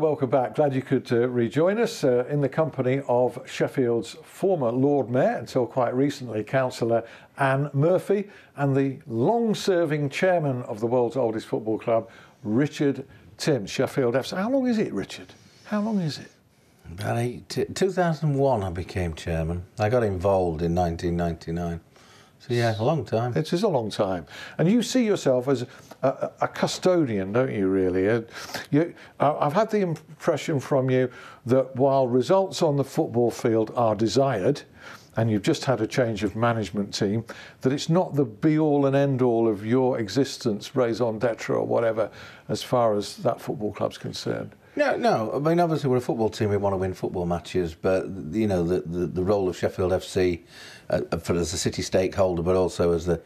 welcome back. Glad you could rejoin us in the company of Sheffield's former Lord Mayor, until quite recently Councillor Anne Murphy, and the long-serving chairman of the world's oldest football club, Richard Timms, Sheffield FC. How long is it, Richard? How long is it? About 2001 I became chairman. I got involved in 1999. So yeah, a long time. It is a long time. And you see yourself as a custodian, don't you, really? I've had the impression from you that while results on the football field are desired, and you've just had a change of management team, that it's not the be-all and end-all of your existence, raison d'etre or whatever, as far as that football club's concerned. No. I mean, obviously we're a football team. We want to win football matches, but you know the role of Sheffield FC, as a city stakeholder, but also as the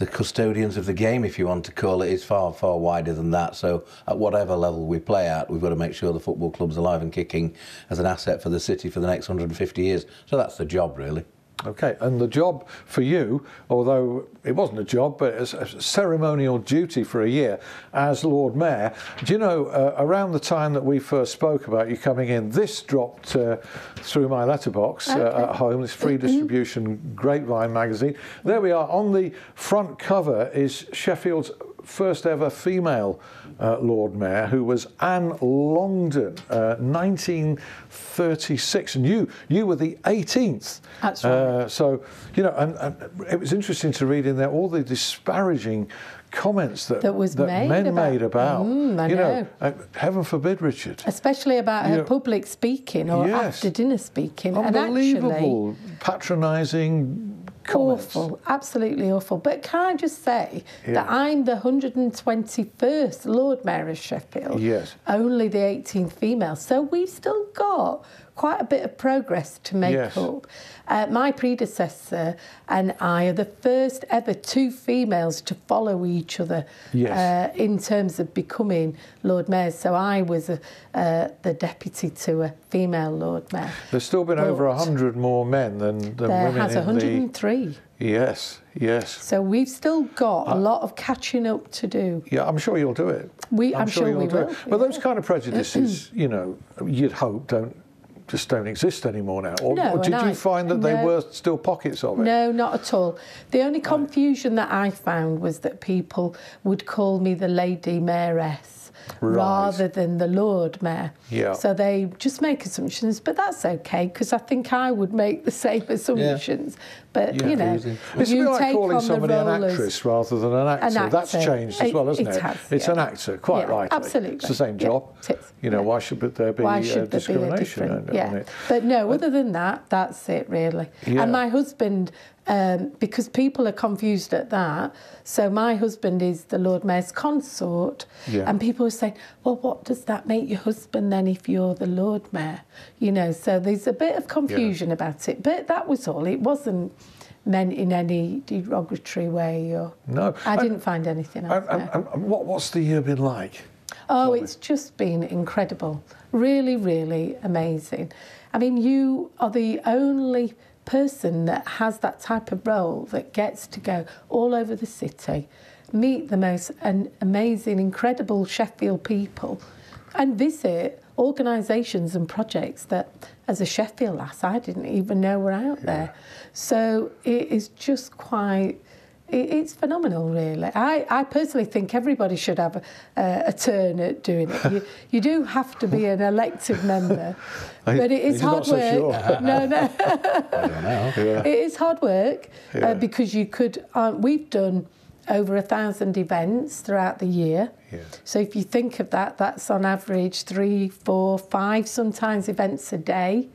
custodians of the game, if you want to call it, is far wider than that. So at whatever level we play at, we've got to make sure the football club's alive and kicking as an asset for the city for the next 150 years. So that's the job, really. Okay, and the job for you, although it wasn't a job, but it's a ceremonial duty for a year as Lord Mayor. Do you know, around the time that we first spoke about you coming in, this dropped through my letterbox at home, this free distribution Grapevine magazine. There we are. On the front cover is Sheffield's first ever female Lord Mayor, who was Anne Longdon, 1936, and you were the 18th. That's right. So, you know, and it was interesting to read in there all the disparaging comments that men made about, you know, heaven forbid, Richard. Especially about her public speaking or after dinner speaking. Unbelievable, patronising comments. Awful, absolutely awful. But can I just say that I'm the 121st Lord Mayor of Sheffield. Yes. Only the 18th female. So we've still got quite a bit of progress to make up. My predecessor and I are the first ever two females to follow each other in terms of becoming Lord Mayors. So I was the deputy to a female Lord Mayor. There's still been over 100 more men than women. There has 103. Yes. So we've still got a lot of catching up to do. Yeah, I'm sure you'll do it. I'm sure we will. But those kind of prejudices, you know, you'd hope don't exist anymore now. Or did you find that there were still pockets of it? No, not at all. The only confusion that I found was that people would call me the Lady Mayoress rather than the Lord Mayor. Yeah. So they just make assumptions, but that's okay, because I think I would make the same assumptions. But, you know, it's a bit like calling somebody an actress rather than an actor. That's changed as well, hasn't it? It's an actor, quite rightly. Absolutely. It's the same job. You know, why should there be discrimination on it? But no, other than that, that's it, really. And my husband, because people are confused at that, so my husband is the Lord Mayor's consort, and people are saying, well, what does that make your husband then if you're the Lord Mayor? You know, so there's a bit of confusion about it, but that was all. It wasn't meant in any derogatory way. No. I didn't find anything else. What's the year been like? Oh, it's just been incredible. Really, really amazing. I mean, you are the only person that has that type of role that gets to go all over the city, meet the most amazing, incredible Sheffield people, and visit organisations and projects that, as a Sheffield lass, I didn't even know were out there. So it is just quite... It's phenomenal, really. I personally think everybody should have a turn at doing it. You do have to be an elected member, but it is hard work. Sure. No. I don't know. It is hard work because you could. We've done over 1,000 events throughout the year. So if you think of that, that's on average 3, 4, 5, sometimes events a day,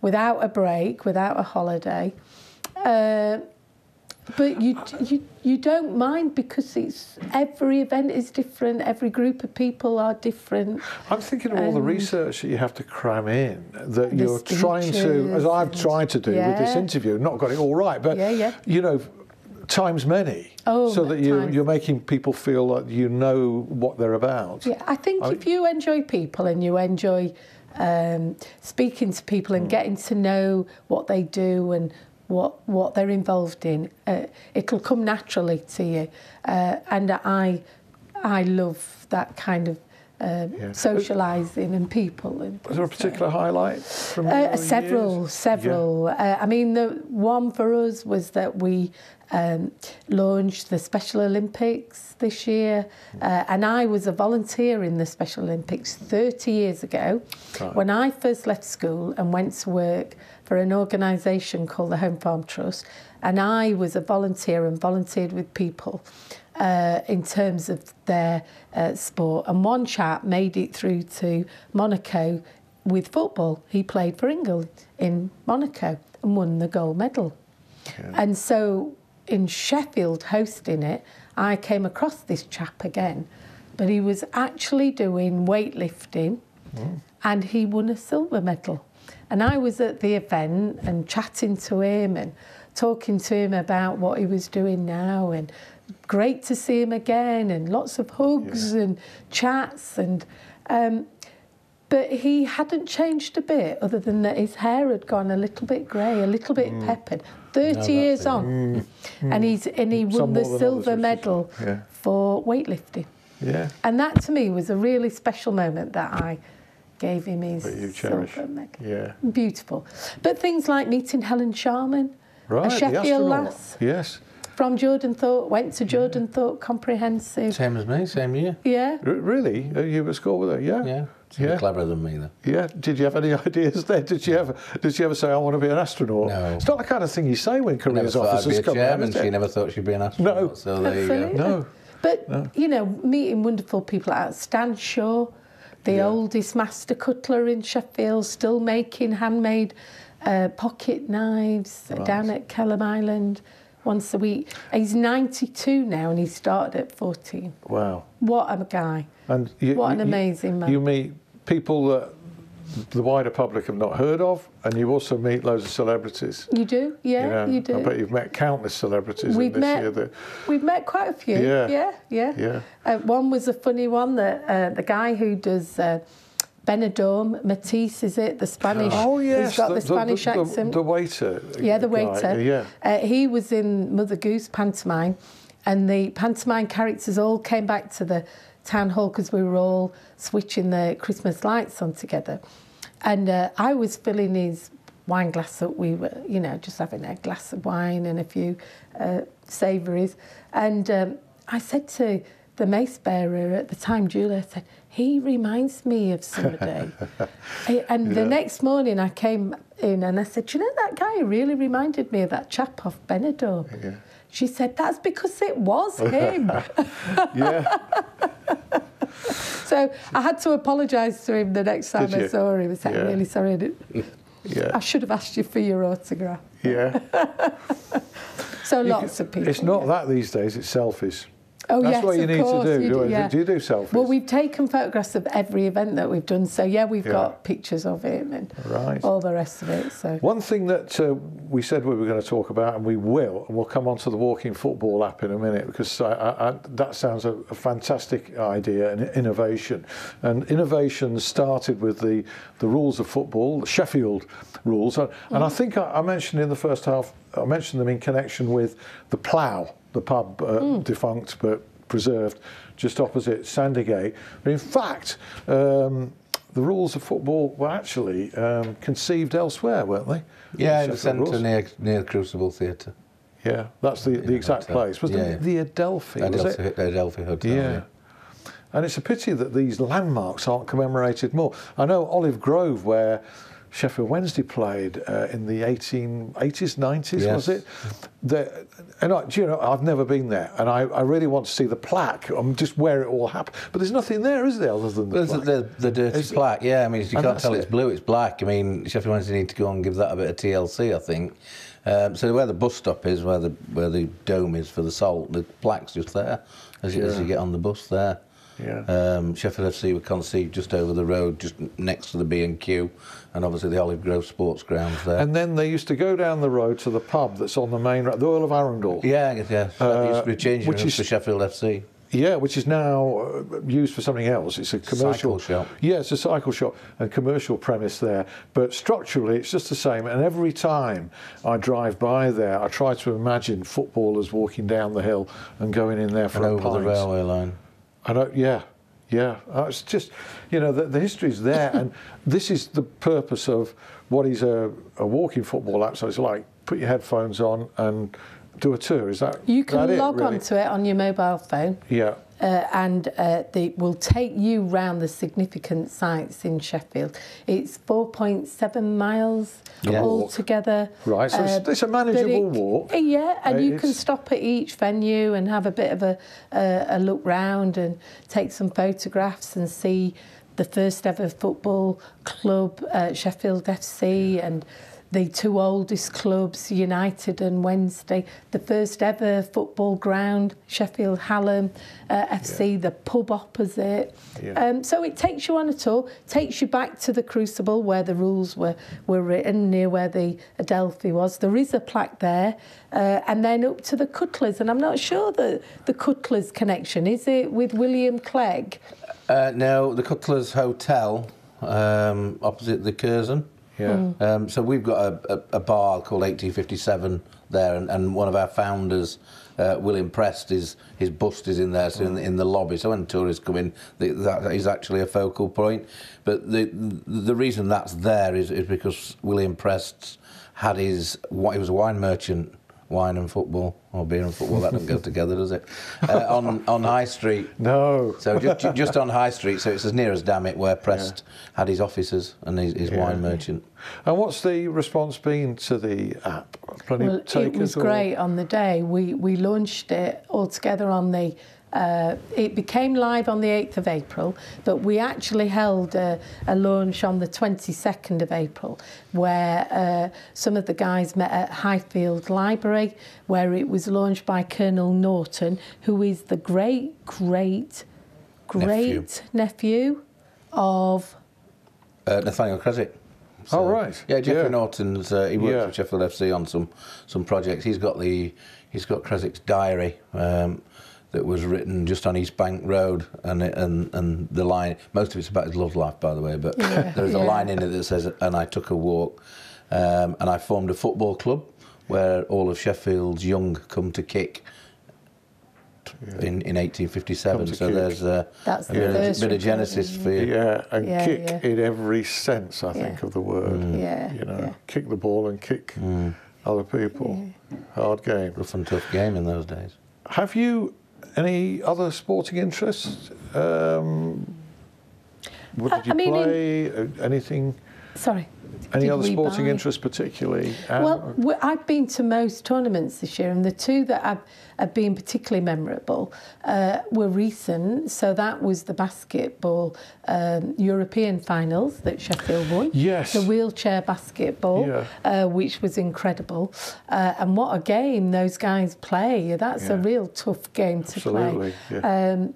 without a break, without a holiday. But you don't mind because every event is different, every group of people are different. I'm thinking of all the research that you have to cram in, that you're trying to, as I've tried to do with this interview, not got it all right, but you know, times many, so that you're making people feel like you know what they're about. Yeah, I think if you enjoy people and you enjoy speaking to people and getting to know what they do and what they're involved in, it'll come naturally to you. And I love that kind of socialising and people. And was there a particular highlight from your several. Yeah. I mean, the one for us was that we launched the Special Olympics this year, and I was a volunteer in the Special Olympics 30 years ago when I first left school and went to work for an organisation called the Home Farm Trust, and I was a volunteer and volunteered with people in terms of their sport. And one chap made it through to Monaco with football. He played for England in Monaco and won the gold medal. Yeah. And so in Sheffield hosting it, I came across this chap again, but he was actually doing weightlifting and he won a silver medal. And I was at the event and chatting to him and talking to him about what he was doing now, and great to see him again, and lots of hugs and chats, and but he hadn't changed a bit, other than that his hair had gone a little bit grey, a little bit peppered. 30 years on, and he won the silver medal for weightlifting. Yeah. And that to me was a really special moment that I gave him his silver medal. Yeah. Beautiful. But things like meeting Helen Sharman, right, a Sheffield lass. Yes. From Jordan Thorpe, went to Jordan Thorpe Comprehensive. Same as me, same year. Yeah. Really? You were at school with her? Yeah. Yeah. She's cleverer than me, though. Yeah. Did you have any ideas there? Did you ever say, I want to be an astronaut? No. It's not the kind of thing you say when careers officers come out, is it? She never thought she'd be an astronaut. No. So there you go. No. But, you know, meeting wonderful people like Stan Shaw, the oldest master cutler in Sheffield, still making handmade pocket knives down at Kelham Island once a week. He's 92 now and he started at 14. Wow. What a guy. And what an amazing man. You meet people that the wider public have not heard of, and you also meet loads of celebrities. You do? Yeah, you do. I bet you've met countless celebrities We've year. We've met quite a few. Yeah. One was a funny one, that the guy who does Benidorm, Matisse, is it? The Spanish. Oh, yes. He's got the Spanish accent. The waiter. Yeah, the waiter. Yeah. He was in Mother Goose pantomime, and the pantomime characters all came back to the town hall because we were all switching the Christmas lights on together. And I was filling his wine glass up. We were, you know, just having a glass of wine and a few savouries. And I said to the mace bearer at the time, Julia, I said, he reminds me of somebody. And the next morning I came in and I said, do you know, that guy really reminded me of that chap off Benidorm. Yeah. She said, that's because it was him. Yeah. So I had to apologise to him the next time I saw him. I said, I'm really sorry. I should have asked you for your autograph. Yeah. So lots of people. It's not that these days, it's selfies. Oh, That's yes, what you need course, to do. Do you do selfies? Well, we've taken photographs of every event that we've done. So, we've got pictures of him and all the rest of it. So one thing that we said we were going to talk about, and we will, and we'll come on to the Walking Football app in a minute, because that sounds a fantastic idea and innovation. And innovation started with the rules of football, the Sheffield rules. And I think I mentioned in the first half, I mentioned them in connection with the Plough, the pub, defunct but preserved, just opposite Sandygate. But in fact, the rules of football were actually conceived elsewhere, weren't they? Yeah, in the centre near the Crucible Theatre. Yeah, that's the exact place. Was the Adelphi? Adelphi Hotel. Yeah. And it's a pity that these landmarks aren't commemorated more. I know Olive Grove, where Sheffield Wednesday played in the 1880s, 90s, was it? I've never been there, and I really want to see the plaque, just where it all happened. But there's nothing there, is there, other than the plaque? The dirty plaque, I mean, you can't tell it's blue, it's black. I mean, Sheffield Wednesday need to go and give that a bit of TLC, I think. So where the bus stop is, where the dome is for the Salt, the plaque's just there as you get on the bus there. Yeah. Sheffield FC were conceived just over the road, just next to the B&Q, and obviously the Olive Grove Sports Grounds there. And then they used to go down the road to the pub that's on the main road, the Earl of Arundel. Yeah. That used to be changing for Sheffield FC. Yeah, which is now used for something else. It's a commercial cycle shop. Yeah, it's a cycle shop and commercial premise there. But structurally, it's just the same. And every time I drive by there, I try to imagine footballers walking down the hill and going in there for a pint. Over the railway line. I don't. Yeah. Yeah, it's just, you know, the history's there, and this is the purpose of what is a walking football app. So it's like, put your headphones on and do a tour. Is that You can that log it, really? onto it on your mobile phone. Yeah. And they will take you round the significant sites in Sheffield. It's 4.7 miles altogether. Right, so it's a manageable walk. Yeah, and you can stop at each venue and have a bit of a look round and take some photographs and see the first ever football club, Sheffield FC, and the two oldest clubs, United and Wednesday, the first ever football ground, Sheffield Hallam FC, the pub opposite. Yeah. So it takes you on a tour, takes you back to the Crucible where the rules were written, near where the Adelphi was. There is a plaque there, and then up to the Cutlers. And I'm not sure the Cutlers connection, is it with William Clegg? No, the Cutlers Hotel, opposite the Curzon. Yeah. So we've got a bar called 1857 there, and one of our founders, William Prest, his bust is in there, so in the lobby. So when tourists come in, that is actually a focal point. But the reason that's there is because William Prest had he was a wine merchant. Wine and football, or beer and football, that doesn't go together, does it? On High Street. No. So just on High Street, so it's as near as Dammit, where Prest had his offices and his wine merchant. And what's the response been to the app? Well, it was great on the day. We launched it all together on the... it became live on the 8th of April, but we actually held a launch on the 22nd of April where some of the guys met at Highfield Library, where it was launched by Colonel Norton, who is the great nephew of... Nathaniel Creswick. So, oh, right. Yeah, Geoffrey Norton's, he works with Sheffield FC on some projects. He's got Creswick's diary, that was written just on East Bank Road, and the line, most of it's about his love life, by the way, but there's a line in it that says, and I took a walk, and I formed a football club where all of Sheffield's young come to kick in 1857, so there's a bit of genesis for you. Yeah, and kick in every sense, I think, of the word. Kick the ball and kick other people. Hard game. Rough and tough game in those days. Have you any other sporting interests? What did you play? Anything? Sorry. Any other sporting interests particularly? Well, I've been to most tournaments this year, and the two that have been particularly memorable were recent. So that was the basketball European finals that Sheffield won. Yes. The wheelchair basketball, which was incredible. And what a game those guys play. That's a real tough game to play. Yeah.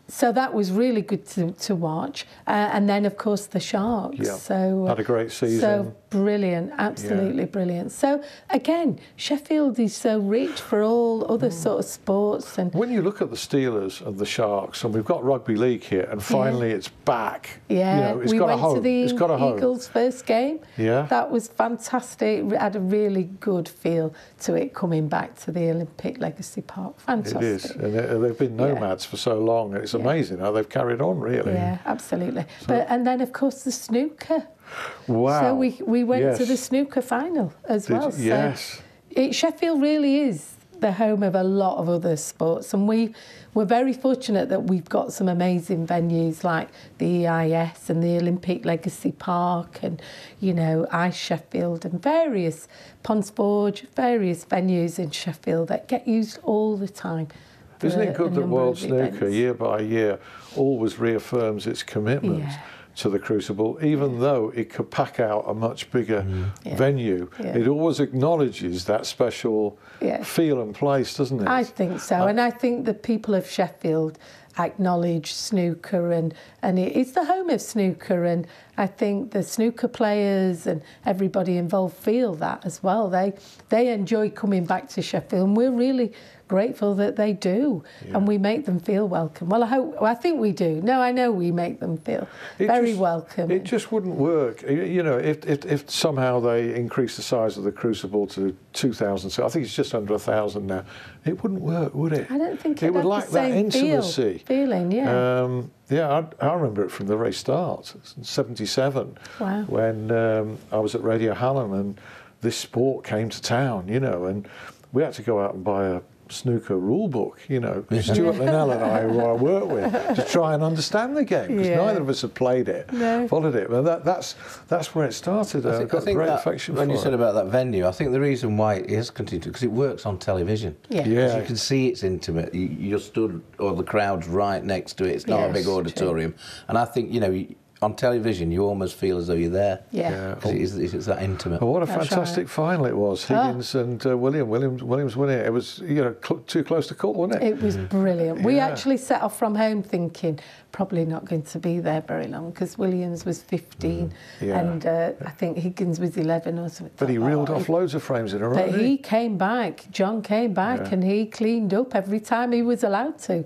So that was really good to watch. And then, of course, the Sharks. Yeah. So, had a great season. So brilliant, absolutely brilliant. So, again, Sheffield is so rich for all other sort of sports. And when you look at the Steelers and the Sharks, and we've got rugby league here, and finally it's back. Yeah, you know, it's we got went a home. to the It's got a home. Eagles' first game. Yeah. That was fantastic. It had a really good feel to it coming back to the Olympic Legacy Park. Fantastic. It is. And they've been nomads for so long. It's amazing how they've carried on, really. Yeah, absolutely. And then, of course, the snooker. Wow. So we went to the snooker final as well. Yes. So Sheffield really is the home of a lot of other sports, and we're very fortunate that we've got some amazing venues like the EIS and the Olympic Legacy Park, and Ice Sheffield and various Ponds Forge, various venues in Sheffield that get used all the time. Isn't it good that World Snooker, year by year, always reaffirms its commitment to the Crucible, even though it could pack out a much bigger venue? It always acknowledges that special feel and place, doesn't it? I think so, and I think the people of Sheffield acknowledge snooker, and it's the home of snooker, and I think the snooker players and everybody involved feel that as well. They enjoy coming back to Sheffield, and we're really grateful that they do, and we make them feel welcome. Well, I think we do. No, I know we make them feel very welcome. It just wouldn't work, if somehow they increase the size of the Crucible to 2,000. So I think it's just under 1,000 now. It wouldn't work, would it? I don't think it would lack that intimacy. Feeling. Yeah, I remember it from the very start, '77, Wow. when I was at Radio Hallam and this sport came to town, you know, and we had to go out and buy a snooker rule book, you know, Stuart Linnell and I, who I work with, to try and understand the game, because neither of us had played it, followed it. But that's where it started. I got a great affection for it. When you said about that venue, I think the reason why it has continued, because it works on television. Yeah. You can see it's intimate. You're stood, or the crowd's right next to it. It's not a big auditorium. True. And I think, you know, on television, you almost feel as though you're there. Yeah. It's that intimate. Well, what a fantastic final it was. Higgins and Williams winning it. It was, you know, too close to call, wasn't it? It was brilliant. We actually set off from home thinking probably not going to be there very long, because Williams was 15 and I think Higgins was 11 or something. But he reeled off loads of frames in a row. But he came back. John came back and he cleaned up every time he was allowed to.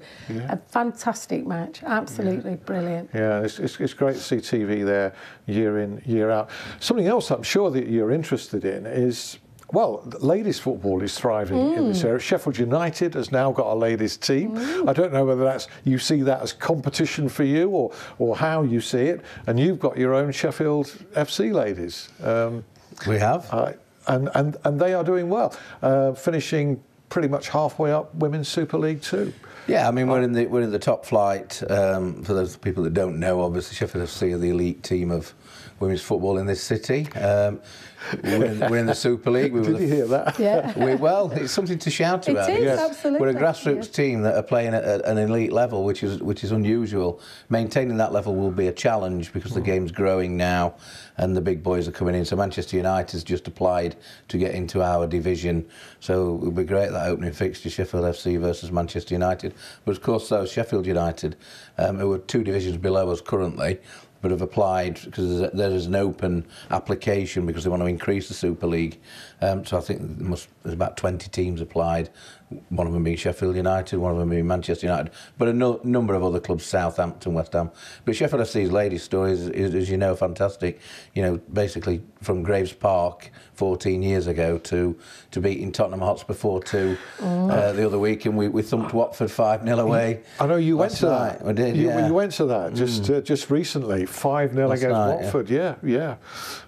A fantastic match. Absolutely brilliant. Yeah, it's great to see TV there year in, year out. Something else I'm sure that you're interested in is, well, ladies football is thriving in this area. Sheffield United has now got a ladies team. I don't know whether you see that as competition for you or how you see it. And you've got your own Sheffield FC ladies. We have. And they are doing well, finishing pretty much halfway up Women's Super League 2. Yeah, I mean, we're in the top flight. For those people that don't know, obviously Sheffield FC are the elite team of women's football in this city. We're in the Super League. Did you hear that? Yeah. Well, it's something to shout about. It is, absolutely. We're a grassroots team that are playing at an elite level, which is unusual. Maintaining that level will be a challenge because the game's growing now and the big boys are coming in. So Manchester United's just applied to get into our division. So it would be great, that opening fixture, Sheffield FC versus Manchester United. But of course, so Sheffield United, who are 2 divisions below us currently, but have applied because there is an open application because they want to increase the Super League. So I think there's about 20 teams applied, one of them being Sheffield United, one of them being Manchester United, but a number of other clubs, Southampton, West Ham. But Sheffield FC's ladies' story is, as you know, fantastic. You know, basically from Graves Park 14 years ago to beating Tottenham Hotspur 4-2 the other week, and we thumped Watford 5-0 away. I know you went to that. We did, You went to that just recently, 5-0 against Watford. Yeah.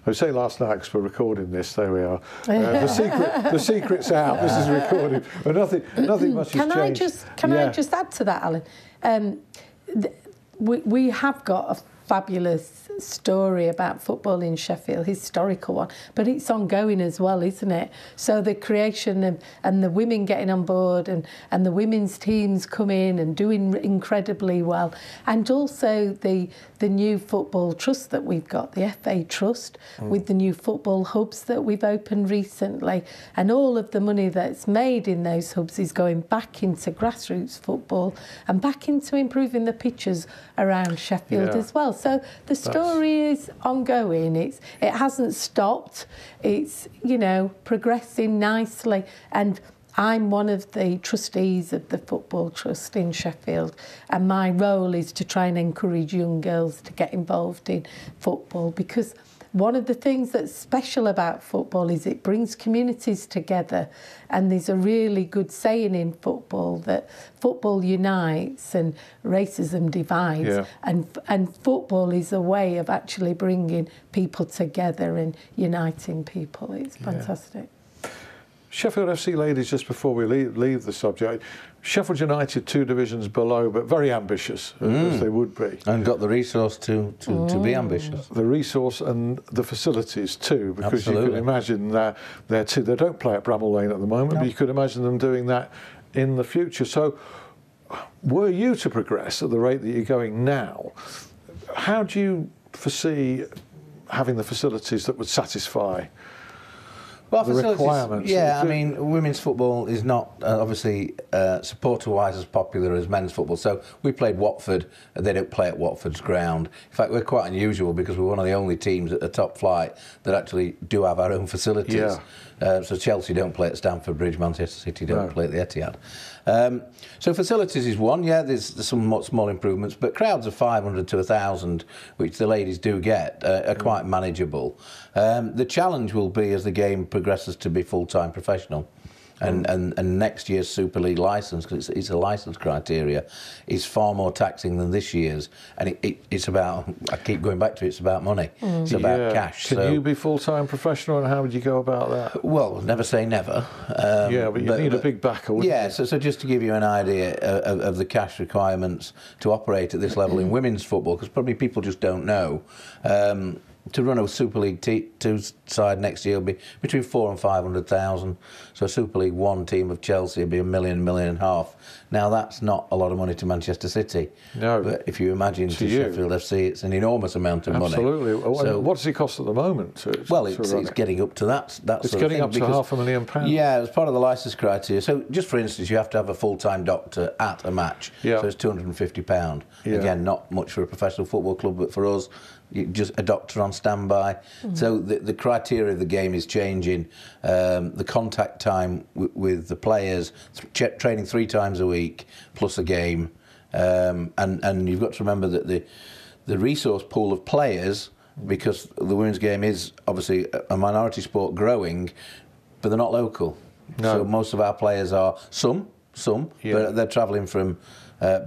I say last night because we're recording this. There we are. The secret's out. This is recorded, but nothing much has changed. Can I just add to that, Alan? We have got a fabulous story about football in Sheffield, historical one, but it's ongoing as well, isn't it? So the creation and the women getting on board and the women's teams come in and doing incredibly well, and also the new football trust that we've got, the FA Trust, with the new football hubs that we've opened recently, and all of the money that's made in those hubs is going back into grassroots football and back into improving the pitches around Sheffield as well. So the story is ongoing. It hasn't stopped. It's, you know, progressing nicely. And I'm one of the trustees of the Football Trust in Sheffield, and my role is to try and encourage young girls to get involved in football, because one of the things that's special about football is it brings communities together, and there's a really good saying in football that football unites and racism divides, and football is a way of actually bringing people together and uniting people. It's fantastic. Sheffield FC ladies, just before we leave the subject, Sheffield United 2 divisions below, but very ambitious, as they would be. And got the resource to be ambitious. The resource and the facilities too, because you can imagine that they don't play at Bramall Lane at the moment, but you could imagine them doing that in the future. So were you to progress at the rate that you're going now, how do you foresee having the facilities that would satisfy the requirements? Yeah, I mean, women's football is not obviously supporter-wise as popular as men's football. So we played Watford, they don't play at Watford's ground. In fact, we're quite unusual because we're one of the only teams at the top flight that actually do have our own facilities. So Chelsea don't play at Stamford Bridge, Manchester City don't play at the Etihad. So facilities is one, there's some small improvements, but crowds of 500 to 1,000, which the ladies do get, are quite manageable. The challenge will be as the game progresses to be full-time professional. And next year's Super League licence, because it's a licence criteria, is far more taxing than this year's. And it's about, I keep going back to it, it's about money. It's about cash. Can you be full-time professional, and how would you go about that? Well, never say never. But you need a big backer, wouldn't you? So just to give you an idea of the cash requirements to operate at this level in women's football, because probably people just don't know. To run a Super League 2 side next year will be between 400,000 and 500,000. So a Super League 1 team of Chelsea will be £1 million, £1.5 million. Now that's not a lot of money to Manchester City. No. But if you imagine to Sheffield FC, it's an enormous amount of money. Absolutely. So what does it cost at the moment? It's getting up to that. It's getting up to £500,000. Yeah, it's part of the licence criteria. So just for instance, you have to have a full-time doctor at a match. So it's £250. Yeah. Again, not much for a professional football club, but for us, just a doctor on standby. So the criteria of the game is changing. The contact time with the players, training 3 times a week plus a game, and you've got to remember that the resource pool of players, because the women's game is obviously a minority sport growing, but they're not local. No. So most of our players are some, but they're travelling from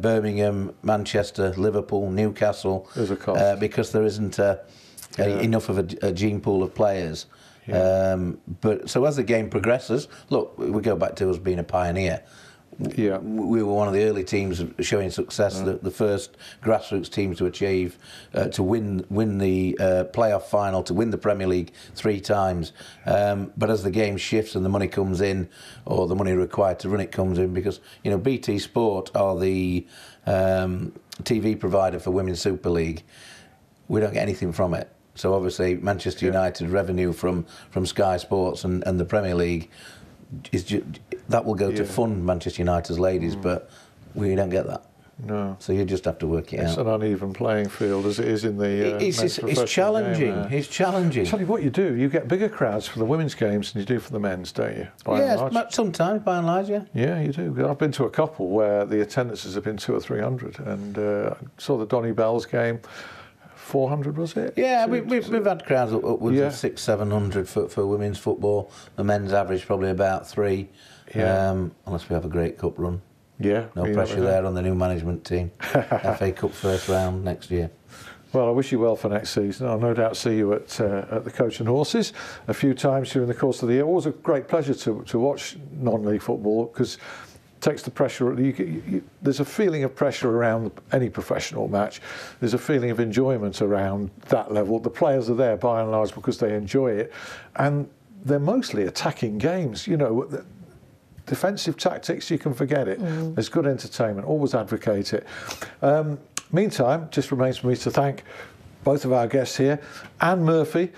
Birmingham, Manchester, Liverpool, Newcastle, because there isn't enough of a gene pool of players. But so as the game progresses, look, we go back to us being a pioneer. Yeah, we were one of the early teams showing success, the first grassroots team to achieve, to win the playoff final, to win the Premier League 3 times. But as the game shifts and the money comes in, or the money required to run it comes in, because BT Sport are the TV provider for Women's Super League, we don't get anything from it. So obviously Manchester United revenue from Sky Sports and the Premier League that will go to fund Manchester United's ladies, but we don't get that. No. So you just have to work it out. It's an uneven playing field, as it is in the it's challenging. It's challenging. Tell you what you do, you get bigger crowds for the women's games than you do for the men's, don't you? Sometimes, by and large, Yeah, you do. I've been to a couple where the attendances have been 200 or 300, and I saw the Donny Bell's game. 400 was it? Yeah, we've had crowds upwards of 600-700 for women's football. The men's average probably about 3, unless we have a great cup run. Yeah, no pressure there on the new management team. FA Cup first round next year. Well, I wish you well for next season. I'll no doubt see you at the Coach and Horses a few times during the course of the year. Always a great pleasure to watch non-league football, because takes the pressure. There's a feeling of pressure around any professional match. There's a feeling of enjoyment around that level. The players are there by and large because they enjoy it, and they're mostly attacking games. Defensive tactics, you can forget it. There's good entertainment. Always advocate it. Meantime, just remains for me to thank both of our guests here. Anne Murphy,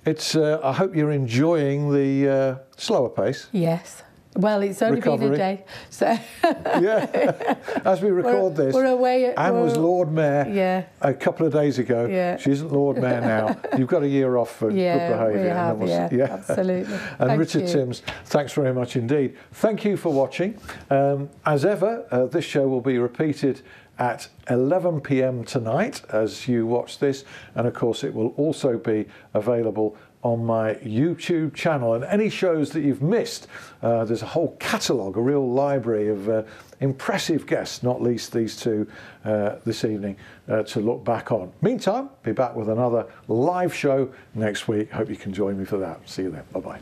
I hope you're enjoying the slower pace. Yes. Well, it's only been a day, so as we record this, we're away. Anne was Lord Mayor a couple of days ago. Yeah. She isn't Lord Mayor now. You've got a year off for good behaviour. We have, absolutely. And Richard Sims, thanks very much indeed. Thank you for watching. As ever, this show will be repeated at 11 p.m. tonight as you watch this, and of course it will also be available on my YouTube channel. And any shows that you've missed, there's a whole catalogue, a real library of impressive guests, not least these two this evening, to look back on. Meantime, be back with another live show next week. Hope you can join me for that. See you then. Bye-bye.